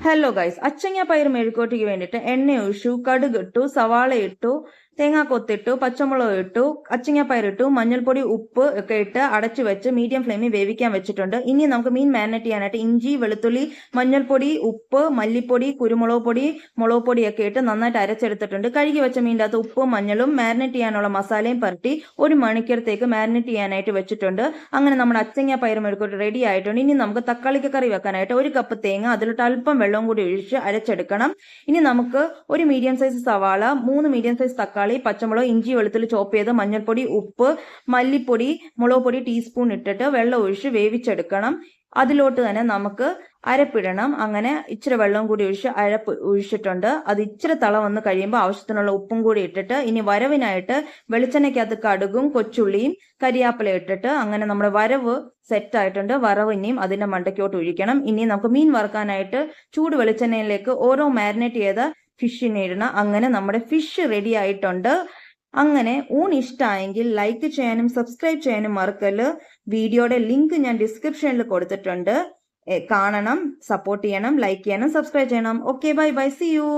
Hello guys, അച്ചങ്ങാപ്പയർ മെഴുക്കോട്ടിക്ക് വേണ്ടിയിട്ട് എണ്ണ ഒഴിച്ചു, കടുക് ഇട്ടു, സവാള ഇട്ടു, തേങ്ങാക്കൊത്തിട്ടു, പച്ചമുളക് ഇട്ടു, അച്ചങ്ങാപ്പയർ ഇട്ടു, മഞ്ഞൾപ്പൊടി, ഉപ്പ് ഒക്കെ ഇട്ട് അടച്ചു വെച്ച് മീഡിയം ഫ്ലെയിമിൽ വേവിക്കാൻ വെച്ചിട്ടുണ്ട്. ഇനി നമുക്ക് മീൻ മാരിനേറ്റ് ചെയ്യാനായിട്ട് ഇഞ്ചി, വെളുത്തുള്ളി, മഞ്ഞൾപ്പൊടി, ഉപ്പ്, മല്ലിപ്പൊടി, കുരുമുളക് പൊടി, മുളക് പൊടിയൊക്കെ ഇട്ട് നന്നായിട്ട് അരച്ചെടുത്തിട്ടുണ്ട്. കഴുകി വെച്ച മീൻ്റെ അകത്ത് ഉപ്പും മഞ്ഞളും മാരിനേറ്റ് ചെയ്യാനുള്ള മസാലയും പുരട്ടി 1 മണിക്കൂറത്തേക്ക് മാരിനേറ്റ് ചെയ്യാനായിട്ട് വെച്ചിട്ടുണ്ട്. അങ്ങനെ നമ്മുടെ അച്ചങ്ങാപ്പയർ മെഴുക്കോട്ടി റെഡി ആയിട്ടുണ്ട്. ഇനി നമുക്ക് തക്കാളിക്ക കറി വെക്കാനായിട്ട് 1 കപ്പ് തേങ്ങ, അതിലോട്ട് അല്പം വെള്ളം കൂടി ഒഴിച്ച് അരച്ചെടുക്കണം. ഇനി നമുക്ക് 1 മീഡിയം സൈസ് സവാള, 3 മീഡിയം സൈസ് തക്കാളി, പച്ചമുളക്, ഇഞ്ചി, വെളുത്തുള്ളി ചോപ്പ് ചെയ്ത്, മഞ്ഞൾപ്പൊടി, ഉപ്പ്, മല്ലിപ്പൊടി, മുളക് പൊടി ടീസ്പൂൺ ഇട്ടിട്ട് വെള്ളം ഒഴിച്ച് വേവിച്ചെടുക്കണം. അതിലോട്ട് തന്നെ നമുക്ക് അരപ്പിടണം. അങ്ങനെ ഇച്ചിരി വെള്ളം കൂടി അരപ്പ് ഒഴിച്ചിട്ടുണ്ട്. അത് ഇച്ചിരി തള വന്ന് കഴിയുമ്പോൾ ആവശ്യത്തിനുള്ള ഉപ്പും കൂടി ഇട്ടിട്ട് ഇനി വരവിനായിട്ട് വെളിച്ചെണ്ണയ്ക്കകത്ത് കടുകും കൊച്ചുള്ളിയും കരിയാപ്പില ഇട്ടിട്ട് അങ്ങനെ നമ്മുടെ വരവ് സെറ്റ് ആയിട്ടുണ്ട്. വറവ് ഇനിയും അതിന്റെ മണ്ടയ്ക്കോട്ട് ഒഴിക്കണം. ഇനി നമുക്ക് മീൻ വറുക്കാനായിട്ട് ചൂട് വെളിച്ചെണ്ണയിലേക്ക് ഓരോ മാരിനേറ്റ് ചെയ്ത ഫിഷിനെ ഇടണം. അങ്ങനെ നമ്മുടെ ഫിഷ് റെഡി ആയിട്ടുണ്ട്. അങ്ങനെ ഇഷ്ടമായെങ്കിൽ ലൈക്ക് ചെയ്യാനും സബ്സ്ക്രൈബ് ചെയ്യാനും മറക്കല്ല്. വീഡിയോയുടെ ലിങ്ക് ഞാൻ ഡിസ്ക്രിപ്ഷനിൽ കൊടുത്തിട്ടുണ്ട്. കാണണം, സപ്പോർട്ട് ചെയ്യണം, ലൈക്ക് ചെയ്യണം, സബ്സ്ക്രൈബ് ചെയ്യണം. Okay, bye bye, see U.